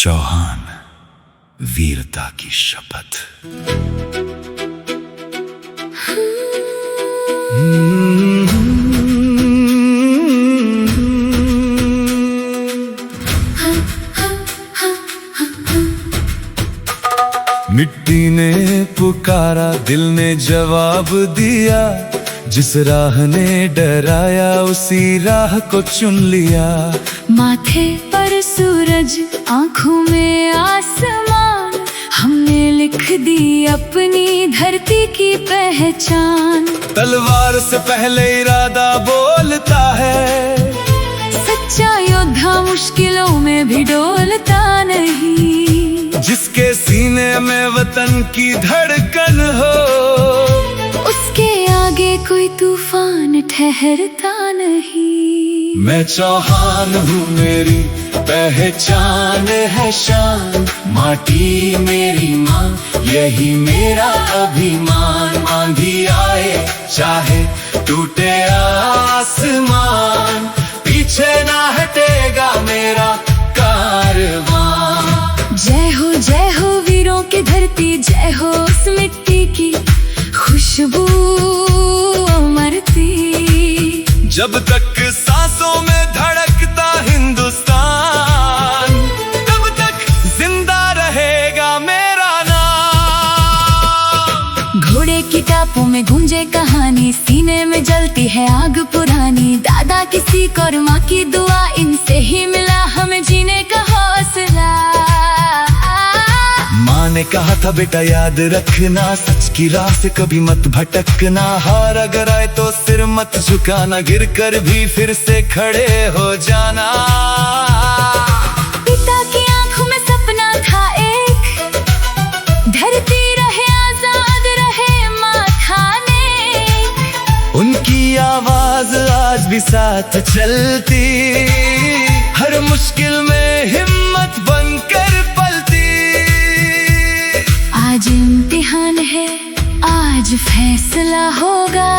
चौहान, वीरता की शपथ। मिट्टी ने पुकारा, दिल ने जवाब दिया। जिस राह ने डराया, उसी राह को चुन लिया। माथे पर सूरज, आँखों में आसमान, हमने लिख दी अपनी धरती की पहचान। तलवार से पहले इरादा बोलता है, सच्चा योद्धा मुश्किलों में भी डोलता नहीं। जिसके सीने में वतन की धड़कन हो, उसके आगे कोई तूफान ठहरता नहीं। मैं चौहान हूँ, मेरी पहचान है शान। माटी मेरी माँ, यही मेरा अभिमान। आंधी आए चाहे टूटे आसमान, पीछे ना हटेगा मेरा कारवां। जय हो वीरों की धरती, जय हो उस मिट्टी की खुशबू अमरती। जब तक सांसों में धड़कता हिंदुस्तान, तब तक जिंदा रहेगा मेरा नाम। घोड़े की टापों में गूंजे कहानी, सीने में जलती है आग पुरानी। दादा की सीख और माँ की दुआ, इनसे ही मिला हमें जीने का हौसला। माँ ने कहा था बेटा याद रखना, सच की राह से कभी मत भटकना। हार अगर आए तो सिर मत झुकाना, गिर कर भी फिर से खड़े हो जाना। पिता की आंखों में सपना था एक, धरती रहे आजाद रहे माथा नेक। उनकी आवाज आज भी साथ चलती, हर मुश्किल में हिम्मत बनकर पलती। आज इम्तिहान है, आज फैसला होगा।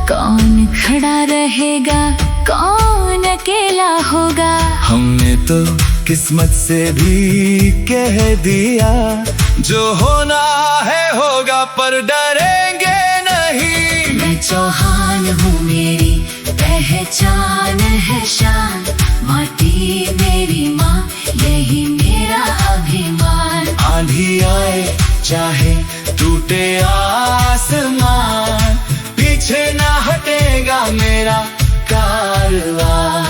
कौन खड़ा रहेगा, कौन अकेला होगा। हमने तो किस्मत से भी कह दिया, जो होना है होगा पर डरेंगे नहीं। मैं चौहान हूँ, मेरी पहचान है शान। माटी मेरी माँ, यही मेरा अभिमान। आंधी आए चाहे टूटे आसमान, पीछे ना हटेगा मेरा कारवां।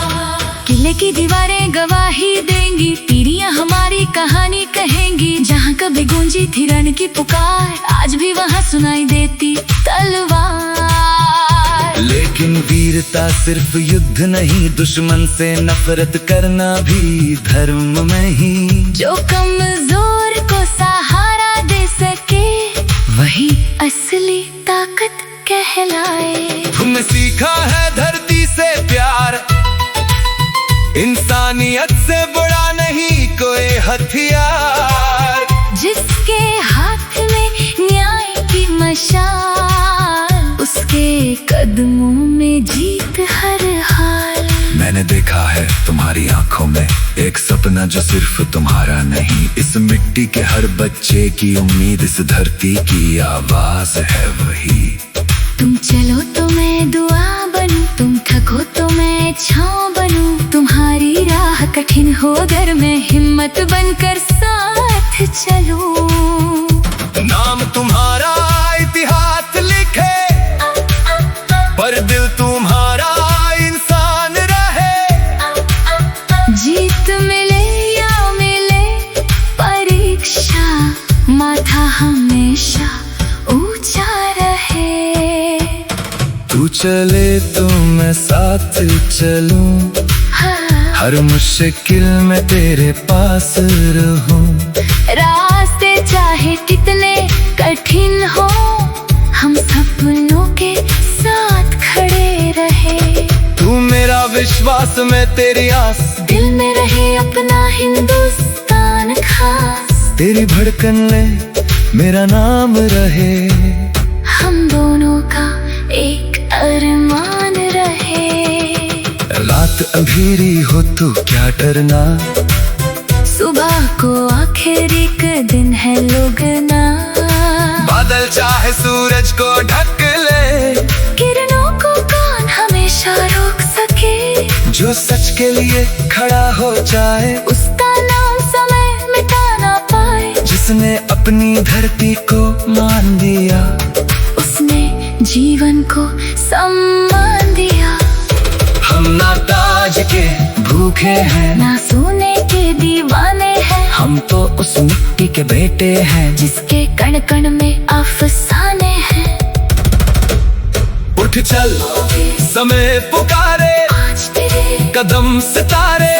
किले की दीवारें गवाही देंगी, तीरियां हमारी कहानी कहेंगी। जहाँ कभी गूंजी थी रण की पुकार, आज भी वहाँ सुनाई देती तलवार। लेकिन वीरता सिर्फ युद्ध नहीं, दुश्मन से नफरत करना भी धर्म में ही। जो कमजोर को सहारा दे सके, वही असली ताकत कहलाए। तुमने सीखा है धरती से प्यार, इंसानियत से बड़ा नहीं कोई हथियार। जिसके हाथ में न्याय की मशाल, उसके कदमों में जीत हर हाल। मैंने देखा है तुम्हारी आंखों में एक सपना जो सिर्फ तुम्हारा नहीं। इस मिट्टी के हर बच्चे की उम्मीद, इस धरती की आवाज है वही। तुम चलो तो मैं दुआ बनूं, तुम थको तो मैं छांव बनूं। तुम्हारी राह कठिन हो अगर मैं हिम्मत बनकर साथ चलूं। नाम तुम्हारा इतिहास लिखे, पर दिल तुम्हारा इंसान रहे। जीत मिले या मिले परीक्षा, माथा हमेशा ऊंचा रहे। तू चले तो मैं साथ चलूं, हर मुश्किल में तेरे पास रहूं। रास्ते चाहे कितने कठिन हो, हम सपनों के साथ खड़े रहे। तू मेरा विश्वास में तेरी आस, दिल में रहे अपना हिंदुस्तान खास। तेरी धड़कन में मेरा नाम रहे। हम दोनों का एक अरमान रहे। रात अंधेरी हो तो क्या डरना, सुबह को है लोग ना। बादल चाहे सूरज को ढक ले, किरणों को कौन हमेशा रोक सके। जो सच के लिए खड़ा हो जाए, उसका नाम समय मिटा ना पाए। जिसने अपनी धरती को मान दिया, उसने जीवन को सम्मान दिया। हम ना ताज के भूखे हैं, ना सोने के दीवाने हैं। हम तो उस मिट्टी के बेटे हैं, जिसके कण कण में अफसाने हैं। उठ चल समय पुकारे, आज तेरे कदम सितारे।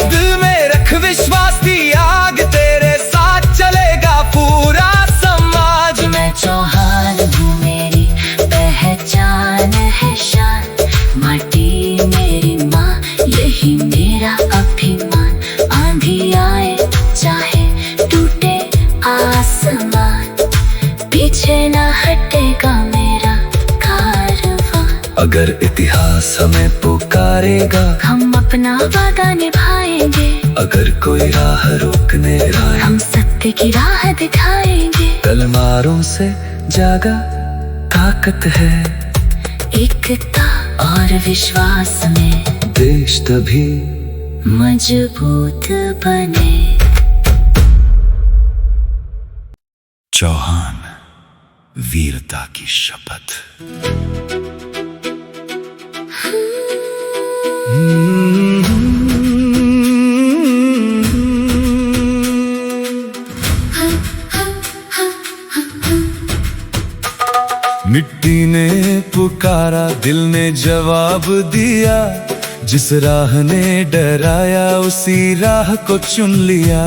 दिल में रख विश्वास की आग, तेरे साथ चलेगा पूरा समाज। मैं चौहान हूँ, मेरी पहचान है शान। माटी मेरी माँ, यही मेरा अभिमान। आंधी आए चाहे टूटे आसमान, पीछे ना हटेगा मेरा कारवां। अगर इतिहास हमें पुकारेगा, हम अपना वादा निभाएंगे। अगर कोई राह रोकने आए, हम सत्य की राह दिखाएंगे। तलवारों से जागा ताकत है, एकता और विश्वास में देश तभी मजबूत बने। चौहान, वीरता की शपथ। मिट्टी ने पुकारा, दिल ने जवाब दिया। जिस राह ने डराया, उसी राह को चुन लिया।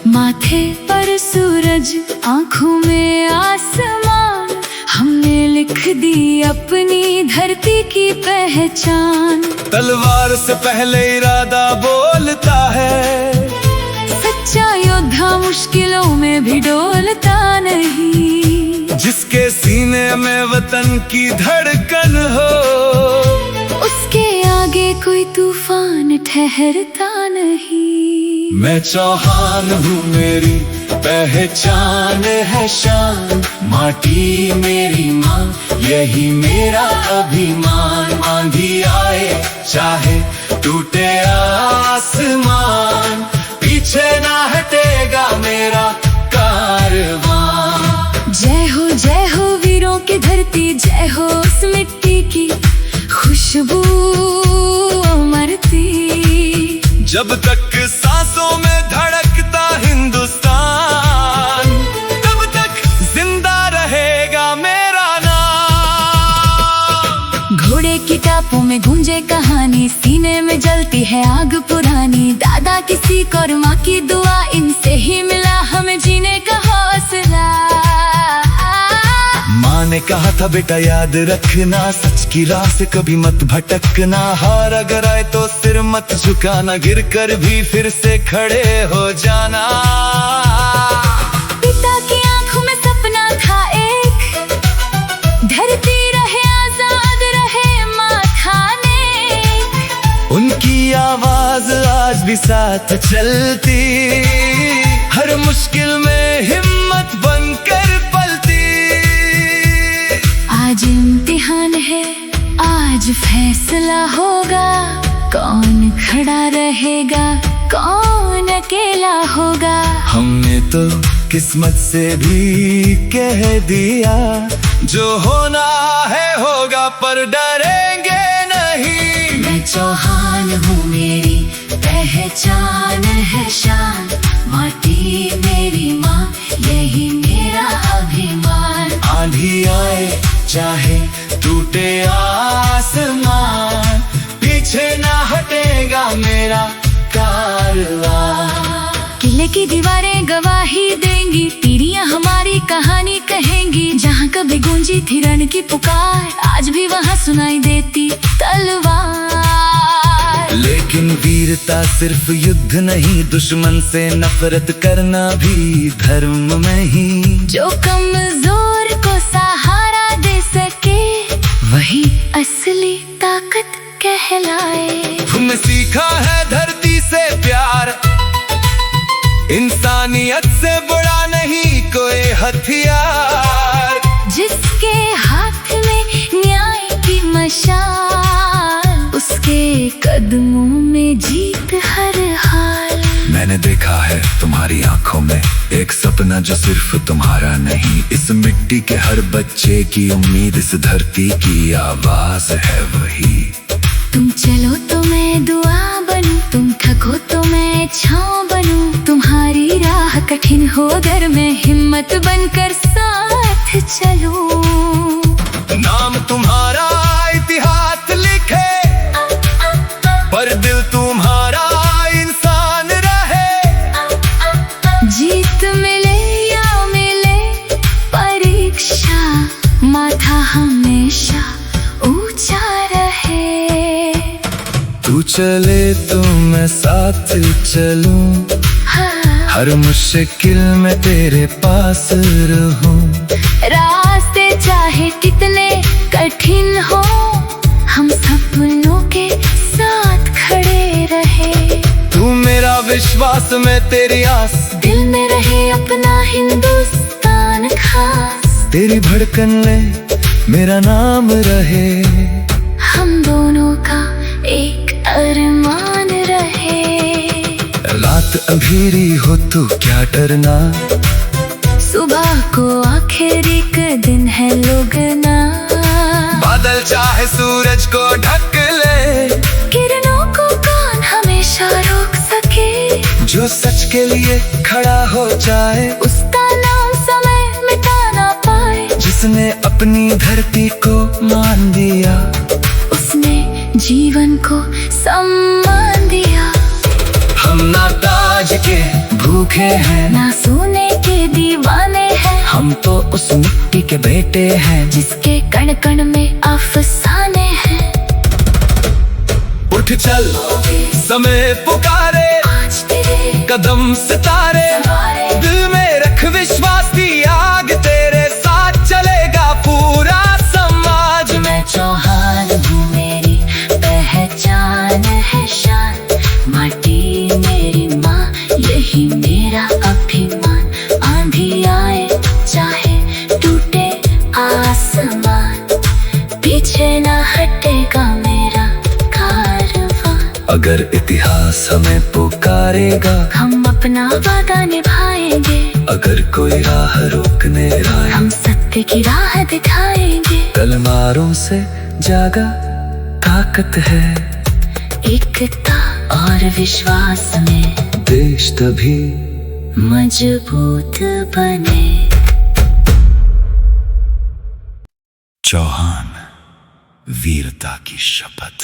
माथे पर सूरज, आँखों में आसमान। हमने लिख दी अपनी धरती की पहचान। तलवार से पहले इरादा बोलता है, सच्चा योद्धा मुश्किलों में भी डोलता नहीं। जिसके सीने में वतन की धड़कन हो, उसके आगे कोई तूफान ठहरता नहीं। मैं चौहान हूँ, मेरी पहचान है शान। माटी मेरी माँ, यही मेरा अभिमान। आंधी आए चाहे टूटे आसमान, पीछे ना हटेगा मेरा कारवां। जय हो वीरों की धरती, जय हो उस मिट्टी की खुशबू मरती। जब तक सांसों में धड़कता हिंदुस्तान, तब तक जिंदा रहेगा मेरा नाम। घोड़े की टापों में गूंजे कहानी, सीने में जलती है आग पुरानी। दादा की सीख और माँ की दुआ, इनसे ही मिला हमें जीने का हौसला। माँ ने कहा था बेटा याद रखना, सच की राह से कभी मत भटकना। हार अगर आए तो सिर मत झुकाना, गिर कर भी फिर से खड़े हो जाना। पिता की आंखों में सपना था एक, धरती रहे आजाद रहे माँ खाने। उनकी आवाज आज भी साथ चलती, हर मुश्किल में हिम्मत बनकर पलती। आज इम्तिहान है, आज फैसला होगा। कौन खड़ा रहेगा, कौन अकेला होगा। हमने तो किस्मत से भी कह दिया, जो होना है होगा पर डरेंगे नहीं। मैं चौहान हूँ, मेरी पहचान है शान। माटी मेरी माँ, यही मेरा अभिमान। आंधी आए चाहे टूटे आसमान, पीछे ना हटेगा मेरा कारवां। किले की दीवारें गवाही देंगी, तीरियां हमारी कहानी कहेंगी। जहाँ कभी गूंजी थी रण की पुकार, आज भी वहाँ सुनाई देती तलवार। लेकिन वीरता सिर्फ युद्ध नहीं, दुश्मन से नफरत करना भी धर्म में ही। जो कमजोर को सहारा दे सके, वही असली ताकत कहलाए। तुमने सीखा है धरती से प्यार, इंसानियत से बड़ा नहीं। हथियार, जिसके हाथ में न्याय की मशाल, उसके कदमों में जीत हर हाल। मैंने देखा है तुम्हारी आंखों में एक सपना जो सिर्फ तुम्हारा नहीं, इस मिट्टी के हर बच्चे की उम्मीद, इस धरती की आवाज है वही। तुम चलो तो मैं दुआ बनूं, तुम थको तो मैं छांव बनूं, तुम्हारी राह कठिन हो अगर मैं हिम्मत बनकर साथ चलूं। नाम तुम्हारा इतिहास लिखे, पर दिल तुम्हारा इंसान रहे। जीत मिले या मिले परीक्षा, माथा हमेशा ऊंचा रहे। तू चले तो मैं साथ चलूं, हर मुश्किल में तेरे पास रहूं। रास्ते चाहे कितने कठिन हो, हम सपनों के साथ खड़े रहे। तू मेरा विश्वास, मैं तेरी आस, दिल में रहे अपना हिंदुस्तान खास। तेरी धड़कन में मेरा नाम रहे, हम दोनों का एक अरमान रहे। रात अंधेरी हो तो क्या डरना, सुबह को आखिरी का दिन है लोगना। बादल चाहे सूरज को ढक ले, किरणों को कौन हमेशा रोक सके। जो सच के लिए खड़ा हो जाए, उसका नाम समय मिटा ना पाए। जिसने अपनी धरती को मान दिया, उसने जीवन को सम्मान दिया। हम ना ताज के भूखे हैं, ना सोने के दीवाने हैं, हम तो उस मिट्टी के बेटे हैं, जिसके कण कण में अफसाने हैं। उठ चल समय पुकारे, आज तेरे कदम सितारे, दिल में रख विश्वास की आग, तेरे साथ चलेगा पूरा समाज। मैं चौहान हूँ, मेरी पहचान है शान। माटी मेरी माँ, यही मेरा अभिमान। आंधी आए चाहे टूटे आसमान, पीछे ना हटेगा मेरा कारवां। अगर इतिहास हमें पुकारेगा, हम अपना वादा निभाएंगे। अगर कोई राह रोकने आए, हम सत्य की राह दिखाएंगे। तलवारों से जागा ताकत है, एकता और विश्वास में देश तभी मजबूत बने। चौहान, वीरता की शपथ।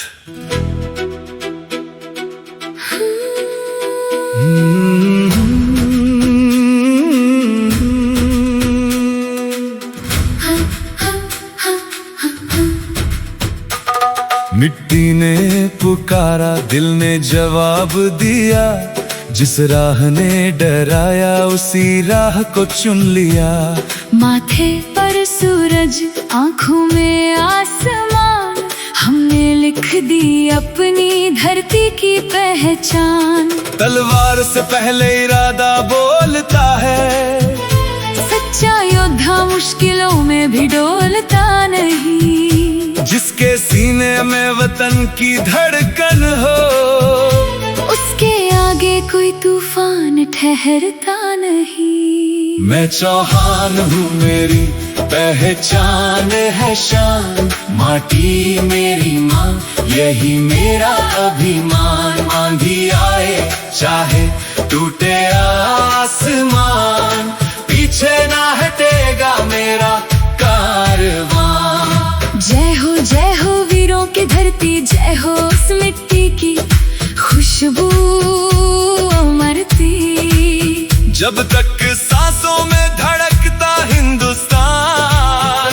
मिट्टी ने पुकारा, दिल ने जवाब दिया, जिस राह ने डराया उसी राह को चुन लिया। माथे पर सूरज, आंखों में आसमान, हमने लिख दी अपनी धरती की पहचान। तलवार से पहले इरादा बोलता है, सच्चा योद्धा मुश्किलों में भी डोलता नहीं। जिसके सीने में वतन की धड़कन हो, उसके आगे कोई तूफान ठहरता नहीं। मैं चौहान हूँ, मेरी पहचान है शान। माटी मेरी माँ, यही मेरा अभिमान। आंधी आए चाहे टूटे आसमान, पीछे ना हटेगा मेरा कारवां। जय हो वीरों की धरती, जय हो उस मिट्टी की खुशबू मरती। जब तक सांसों में धड़कता हिंदुस्तान,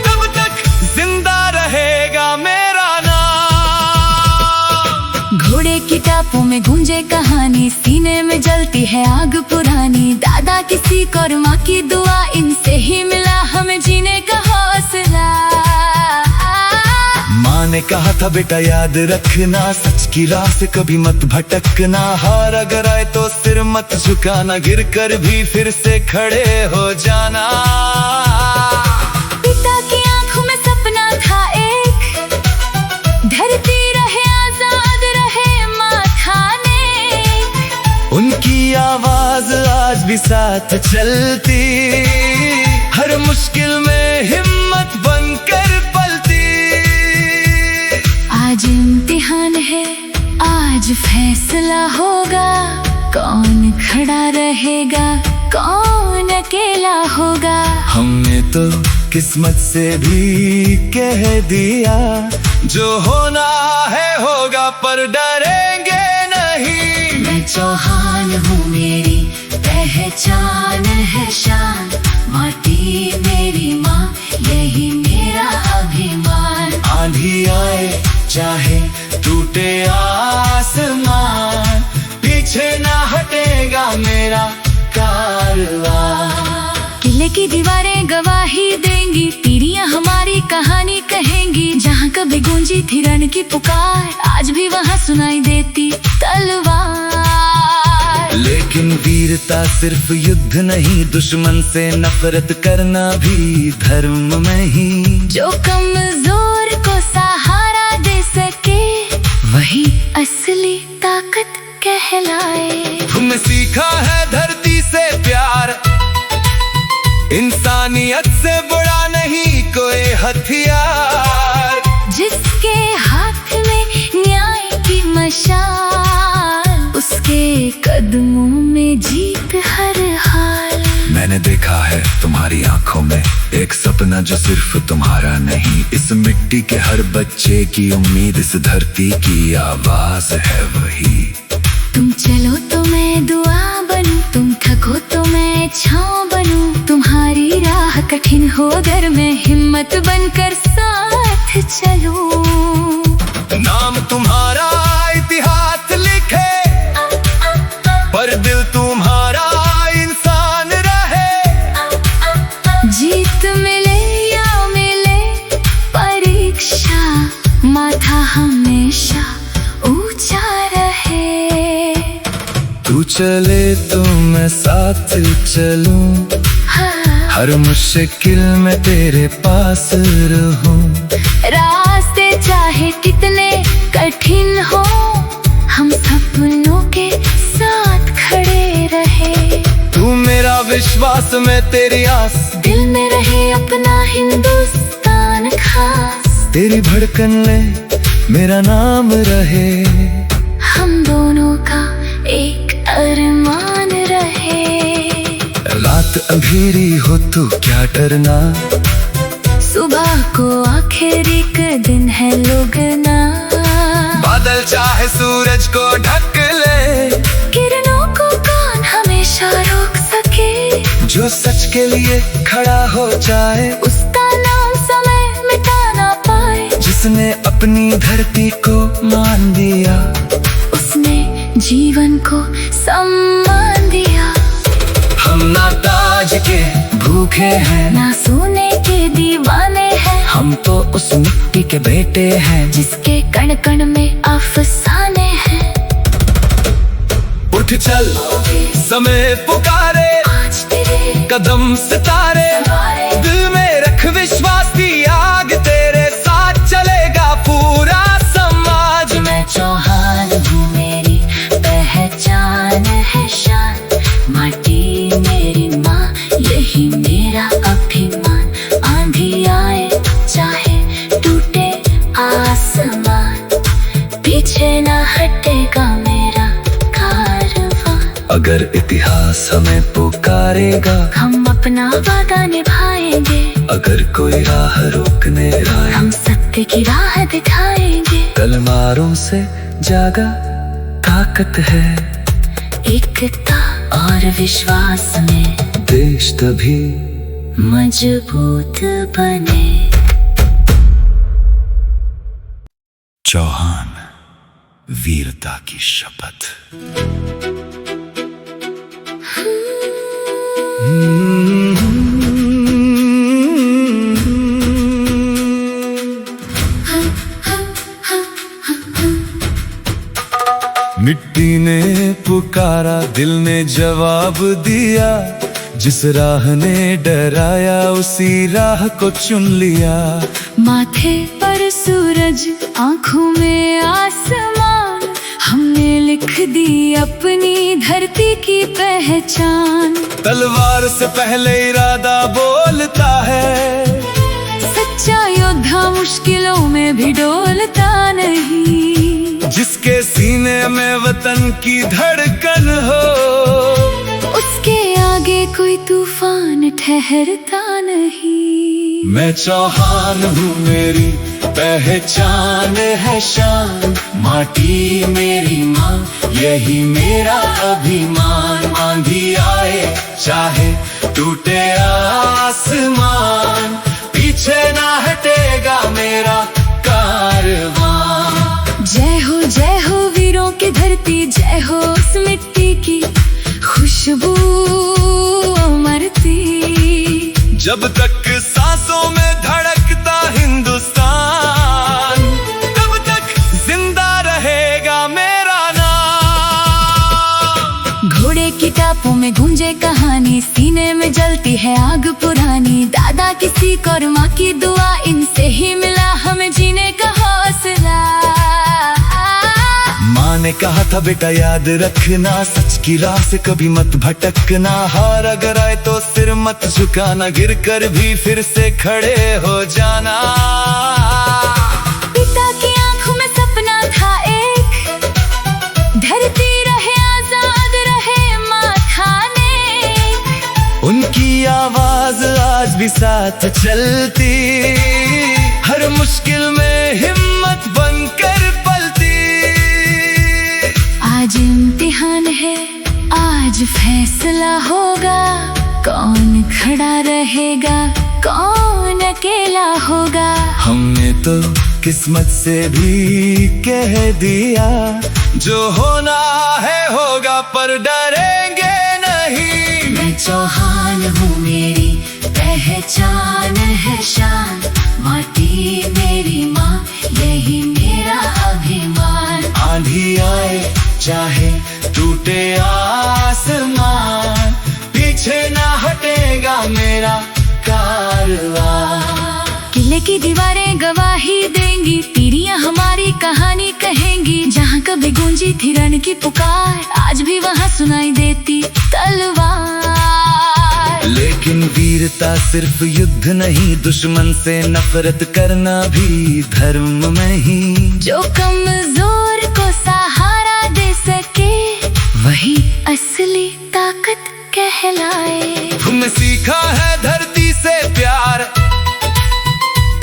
तब तक जिंदा रहेगा मेरा नाम। घोड़े की टापों में गूंजे कहानी, सीने में जलती है आग पुरानी। दादा की सीख और माँ की दुआ, इनसे ही मिला हमें जीने का हौसला। माँ ने कहा था बेटा याद रखना, सच की राह से कभी मत भटकना। हार अगर आए तो सिर मत झुकाना, गिर कर भी फिर से खड़े हो जाना। पिता की आंखों में सपना था एक, धरती रहे आजाद रहे माथा नेक। उनकी आवाज आज भी साथ चलती, हर मुश्किल में हिम्मत बनकर पलती। आज इम्तिहान है, आज फैसला होगा, कौन खड़ा रहेगा कौन अकेला होगा। हमने तो किस्मत से भी कह दिया, जो होना है होगा पर डरेंगे नहीं। मैं चौहान हूँ, मेरी पहचान है शान, माटी मेरी माँ यही मेरा अभिमान। आंधी आए चाहे टूटे आसमान, पीछे ना हटेगा मेरा कारवां। किले की दीवारें गवाही देंगी, तीरियां हमारी कहानी कहेंगी। जहाँ कभी गूंजी थी रण की पुकार, आज भी वहाँ सुनाई देती तलवार। लेकिन वीरता सिर्फ युद्ध नहीं, दुश्मन से नफरत करना भी धर्म में ही। जो कमजोर को सहारा दे सके, वही असली ताकत कहलाए। तुमने सीखा है धरती से प्यार, इंसानियत से बड़ा नहीं कोई हथियार। जिसके हाथ में न्याय की मशाल, उसके कदमों में जीत हर हाल। मैंने देखा है तुम्हारी आंखों में एक सपना जो सिर्फ तुम्हारा नहीं, इस मिट्टी के हर बच्चे की उम्मीद, इस धरती की आवाज है वही। तुम चलो तो मैं दुआ बनूं, तुम थको तो मैं छाँव बनूं। तुम्हारी राह कठिन हो अगर मैं हिम्मत बनकर साथ चलूं। नाम तुम्हारा इतिहास लिखे, पर दिल तुम्हारा इंसान रहे। जीत मिले या मिले परीक्षा, माथा हमेशा ऊंचा रहे। तू चले तो मैं साथ चलूं, हर मुश्किल में तेरे पास रहूं। रास्ते चाहे कितने कठिन हो, हम सपनों के साथ खड़े रहे। तू मेरा विश्वास में तेरी आस, दिल में रहे अपना हिंदुस्तान खास। तेरी धड़कन में मेरा नाम रहे, हम दोनों का एक अरमान रहे। रात अंधेरी हो तो क्या डरना, सुबह को आखिरी का दिन है लोगना। बादल चाहे सूरज को ढक ले, किरणों को कौन हमेशा रोक सके। जो सच के लिए खड़ा हो जाए, उसका नाम समय मिटा ना पाए। जिसने अपनी धरती को मान दिया, उसने जीवन को सम्मान दिया। हम ना ताज के भूखे हैं, ना सोने के दीवाने हैं। हम तो उस मिट्टी के बेटे हैं, जिसके कण कण में अफसाने हैं। उठ चल समय पुकारे, आज तेरे कदम सितारे। दिल में रख विश्वास की आग, तेरे साथ चलेगा पूरा समाज। मैं चौहान हूँ, मेरी पहचान है शान, माटी मेरी माँ यही मेरा अभिमान। आंधी आए चाहे टूटे आसमान, पीछे ना हटेगा मेरा कारवां। अगर इतिहास हमें पुकारेगा, हम अपना वादा निभाएंगे। अगर कोई राह रोकने आए, हम सत्य की राह दिखाएंगे। तलवारों से जागा ताकत है, एकता और विश्वास में देश तभी मजबूत बने। चौहान, वीरता की शपथ। पुकारा दिल ने जवाब दिया, जिस राह ने डराया उसी राह को चुन लिया। माथे पर सूरज आंखों में आसमान, हमने लिख दी अपनी धरती की पहचान। तलवार से पहले इरादा बोलता है, सच्चा योद्धा मुश्किलों में भी डोलता नहीं। जिसके सीने में वतन की धड़कन हो, उसके आगे कोई तूफान ठहरता नहीं। मैं चौहान हूँ, मेरी पहचान है शान। माटी मेरी माँ, यही मेरा अभिमान। आंधी आए चाहे टूटे आसमान, पीछे ना हटेगा मेरा कारवां। जय हो वीरों की धरती, जय हो उस मिट्टी की खुशबू मरती। जब तक सांसों में धड़कता हिंदुस्तान, तब तक जिंदा रहेगा मेरा नाम। घोड़े की टापों में गूंजे कहानी, सीने में जलती है आग पुरानी। दादा की सीख और माँ की दुआ, इनसे ही मिला हमें जीने का हौसला। माँ ने कहा था बेटा याद रखना, सच की राह से कभी मत भटकना। हार अगर आए तो सिर मत झुकाना, गिर कर भी फिर से खड़े हो जाना। पिता की आंखों में सपना था एक, धरती रहे आजाद रहे माथा नेक। उनकी आवाज आज भी साथ चलती, हर मुश्किल में हिम्मत बनकर पलती। आज इम्तिहान है, आज फैसला होगा, कौन खड़ा रहेगा कौन अकेला होगा। हमने तो किस्मत से भी कह दिया, जो होना है होगा पर डरेंगे नहीं। मैं चौहान हूँ, मेरी पहचान है शान। माटी मेरी माँ, यही मेरा अभिमान। आंधी आए चाहे टूटे आसमान, पीछे ना हटेगा मेरा कारवां। किले की दीवारें गवाही देंगी, तीरियां हमारी कहानी कहेंगी। जहाँ कभी गूंजी थी रण की पुकार, आज भी वहाँ सुनाई देती तलवार। लेकिन वीरता सिर्फ युद्ध नहीं, दुश्मन से नफरत करना भी धर्म में ही। जो कमजोर को सहारा दे सके, वही असली ताकत कहलाए। तुमने सीखा है धरती से प्यार,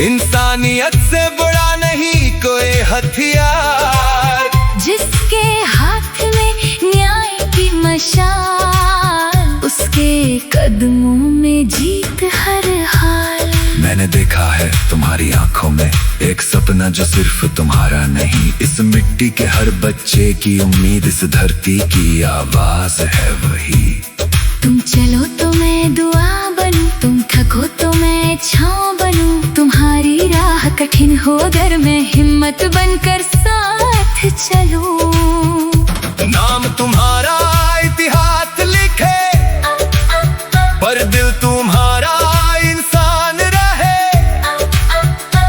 इंसानियत से बड़ा नहीं कोई हथियार। जिसके हाथ में न्याय की मशाल, उसके कदमों में जीत हर हाल। मैंने देखा है तुम्हारी आंखों में एक सपना जो सिर्फ तुम्हारा नहीं। इस मिट्टी के हर बच्चे की उम्मीद, इस धरती की आवाज है वही। तुम चलो तो मैं दुआ बनूं, तुम थको तो मैं छांव बनूं। तुम्हारी राह कठिन हो अगर मैं हिम्मत बनकर साथ चलूं। नाम तुम्हारा इतिहास लिखे, पर दिल तुम्हारा इंसान रहे।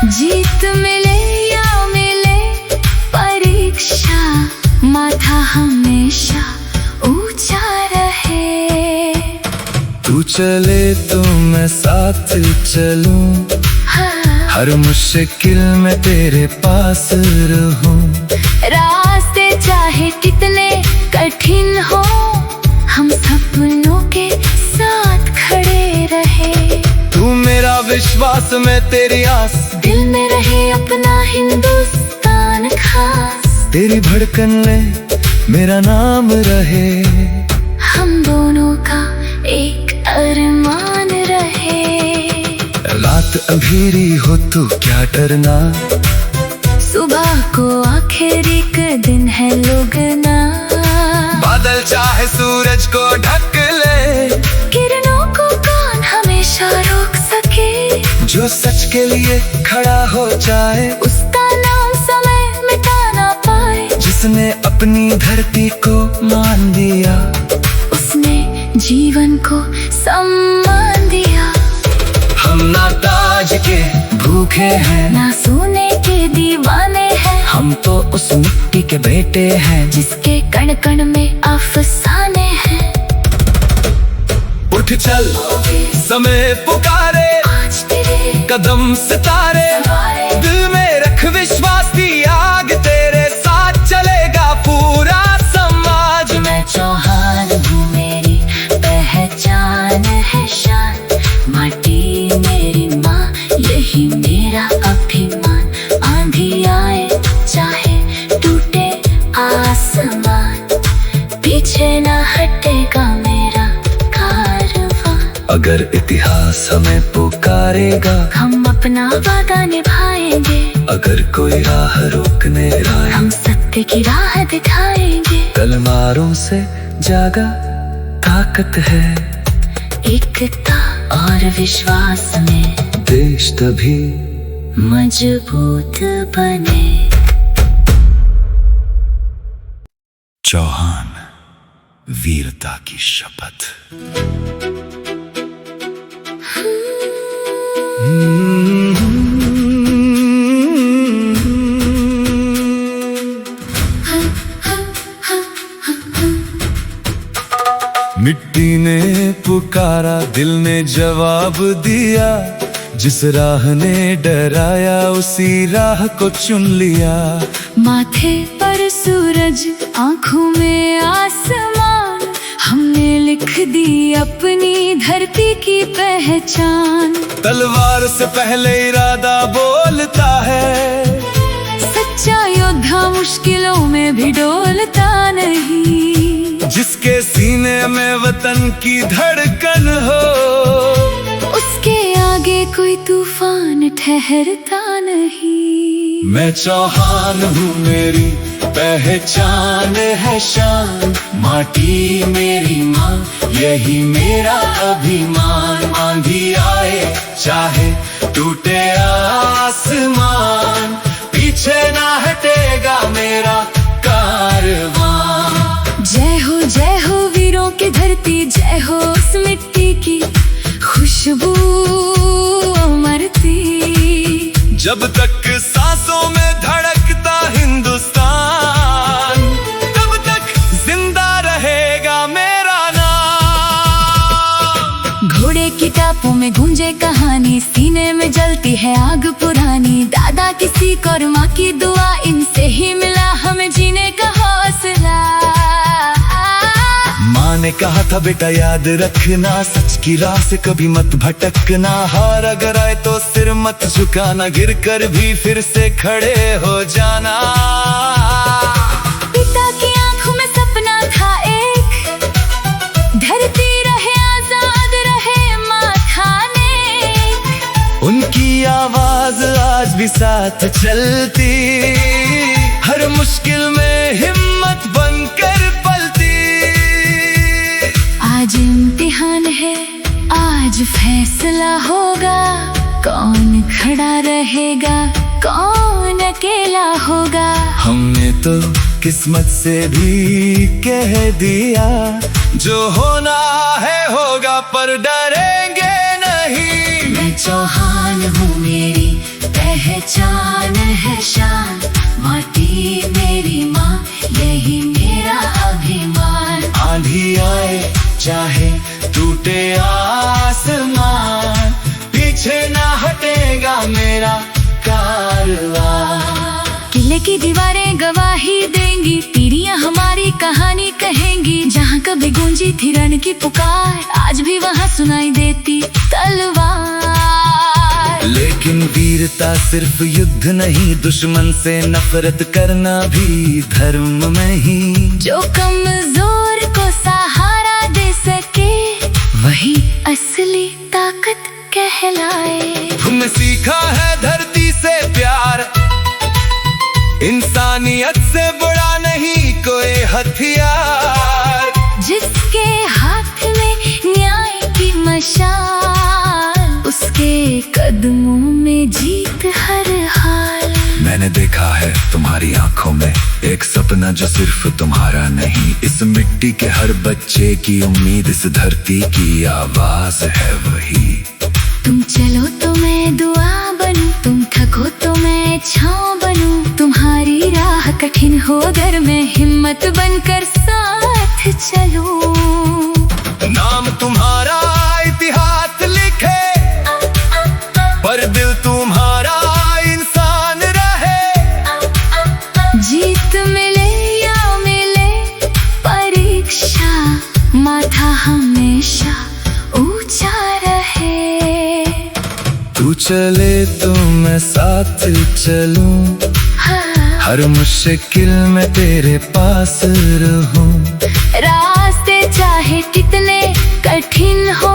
जीत मिले या मिले परीक्षा, माथा हमेशा ऊंचा रहे। तू चले तो मैं साथ चलूं, हर मुश्किल में तेरे पास रहूं। रास्ते चाहे कितने कठिन हो, हम सपनों के साथ खड़े रहे। तू मेरा विश्वास में तेरी आस, दिल में रहे अपना हिंदुस्तान खास। तेरी धड़कन में मेरा नाम रहे। हम दोनों का एक अरमान रहे। रात अंधेरी हो तो क्या डरना, सुबह को आखिरी का दिन है लोगना। बादल चाहे सूरज को ढक ले, किरणों को कौन हमेशा रोक सके। जो सच के लिए खड़ा हो जाए, उसका नाम समय मिटा ना पाए। जिस उसने अपनी धरती को मान दिया, उसने जीवन को सम्मान दिया। हम ना ताज के भूखे हैं, ना सोने के दीवाने हैं, हम तो उस मिट्टी के बेटे हैं जिसके कण कण में अफसाने हैं। उठ चल समय पुकारे, आज तेरे कदम सितारे, सवारे। दिल में रख विश्वास की आग, तेरे साथ चलेगा पूरा समाज। मैं चौहान हूँ, मेरी पहचान है शान, माटी मेरी माँ यही मेरा अभिमान। आंधी आए चाहे टूटे आसमान, पीछे ना हटेगा मेरा कारवां। अगर इतिहास हमें पुकारेगा, हम अपना वादा निभाएंगे। अगर कोई राह रोकने आए, हम सत्य की राह दिखाएंगे। तलवारों से जागा ताकत है, एकता और विश्वास में देश तभी मजबूत बने। चौहान, वीरता की शपथ। मिट्टी ने पुकारा, दिल ने जवाब दिया, जिस राह ने डराया उसी राह को चुन लिया। माथे पर सूरज, आँखों में आसमान, हमने लिख दी अपनी धरती की पहचान। तलवार से पहले इरादा बोलता है, सच्चा योद्धा मुश्किलों में भी डोलता नहीं। जिसके सीने में वतन की धड़कन हो, उसके आगे कोई तूफान ठहरता नहीं। मैं चौहान हूँ, मेरी पहचान है शान, माटी मेरी माँ यही मेरा अभिमान। आंधी आए चाहे टूटे आसमान, पीछे ना हटेगा मेरा कारवां। जय हो वीरों की धरती, जय हो उस मिट्टी की खुशबू मरती। जब तक सांसों में धड़कता हिंदुस्तान, तब तक जिंदा रहेगा मेरा नाम। घोड़े की टापों में गूंजे कहानी, सीने में जलती है आग पुरानी। दादा की सीख और माँ की दुआ, इनसे ही मिला हमें जीने का हौसला। माँ ने कहा था बेटा याद रखना, सच की राह से कभी मत भटकना। हार अगर आए तो सिर मत झुकाना, गिर कर भी फिर से खड़े हो जाना। पिता की आंखों में सपना था एक, धरती रहे आजाद रहे माँ खाने। उनकी आवाज आज भी साथ चलती, हर मुश्किल में हिम्मत बनकर पलती। आज इम्तिहान है, आज फैसला होगा, कौन खड़ा रहेगा कौन अकेला होगा। हमने तो किस्मत से भी कह दिया, जो होना है होगा पर डरेंगे नहीं। मैं चौहान हूँ, मेरी पहचान है शान, माटी मेरी माँ यही मेरा अभिमान। आंधी आए चाहे टूटे आसमान, पीछे ना हटेगा मेरा कारवां। किले की दीवारें गवाही देंगी, पीढ़ियां हमारी कहानी कहेंगी। जहाँ कभी गूंजी थी रण की पुकार, आज भी वहाँ सुनाई देती तलवार। लेकिन वीरता सिर्फ युद्ध नहीं, दुश्मन से नफरत करना भी धर्म में ही। जो कमजोर को सहारा दे सके, वही असली ताकत कहलाए। तुमने सीखा है धरती से प्यार, इंसानियत से बड़ा नहीं कोई हथियार। जिसके हाथ में न्याय की मशाल, उसके कदमों में जीत हर हाल। मैंने देखा है तुम्हारी आंखों में एक सपना सपना जो सिर्फ तुम्हारा नहीं, इस मिट्टी के हर बच्चे की उम्मीद, इस धरती की आवाज है वही। तुम चलो तो मैं दुआ बनूं, तुम थको तो मैं छाँव बनूं, तुम्हारी राह कठिन हो अगर मैं हिम्मत बनकर साथ चलूं। नाम तुम्हारा इतिहास लिखे, पर दिल तुम्हारा इंसान रहे। जीत मिले या मिले परीक्षा, माथा हमेशा ऊंचा रहे। तू चले तो मैं साथ चलूं, हर मुश्किल में तेरे पास रहूं। रास्ते चाहे कितने कठिन हो,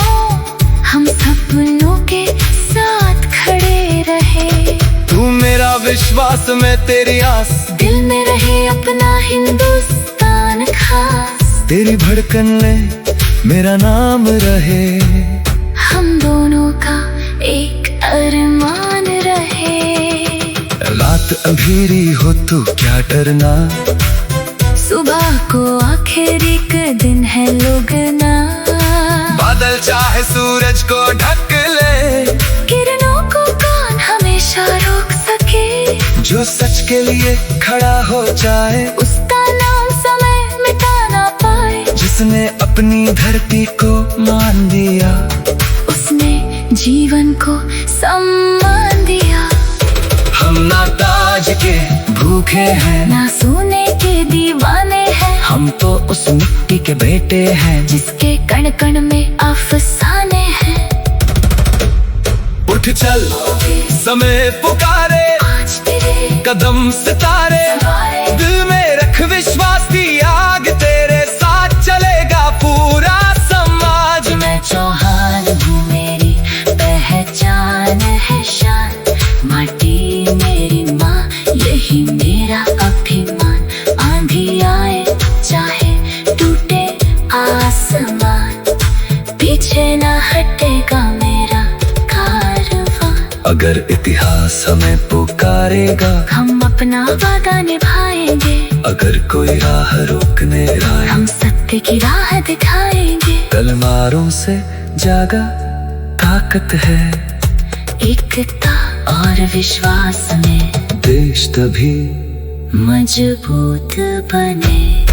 हम सपनों के साथ खड़े रहे। तू मेरा विश्वास, मैं तेरी आस, दिल में रहे अपना हिंदुस्तान खास। तेरी धड़कन में मेरा नाम रहे। हम दोनों का एक अरमान रहे। रात अंधेरी हो तो क्या डरना, सुबह को आखिर एक दिन है लोगना। बादल चाहे सूरज को ढक ले, किरणों को कौन हमेशा रोक सके। जो सच के लिए खड़ा हो जाए, उसका नाम समय मिटा ना पाए। जिसने अपनी धरती को मान दिया, उसने जीवन को सम्मान दिया। हम ना ताज के भूखे हैं, ना सोने के दीवाने हैं, हम तो उस मिट्टी के बेटे हैं, जिसके कण कण में अफसाने हैं। उठ चल समय पुकारे, आज तेरे कदम सितारे, दिल में रख विश्वास की आग, तेरे साथ चलेगा पूरा समाज। मैं चौहान हूँ, मेरी पहचान है शान। माटी मेरी माँ, यही मेरा अभिमान। आंधी आए चाहे टूटे आसमान, पीछे ना हटेगा मेरा कारवां। अगर इतिहास हमें पुकारेगा, हम अपना वादा निभाएंगे। अगर कोई राह रोकने आए, हम सत्य की राह दिखाएंगे। तलवारों से जागा ताकत है, एकता और विश्वास में देश तभी मजबूत बने।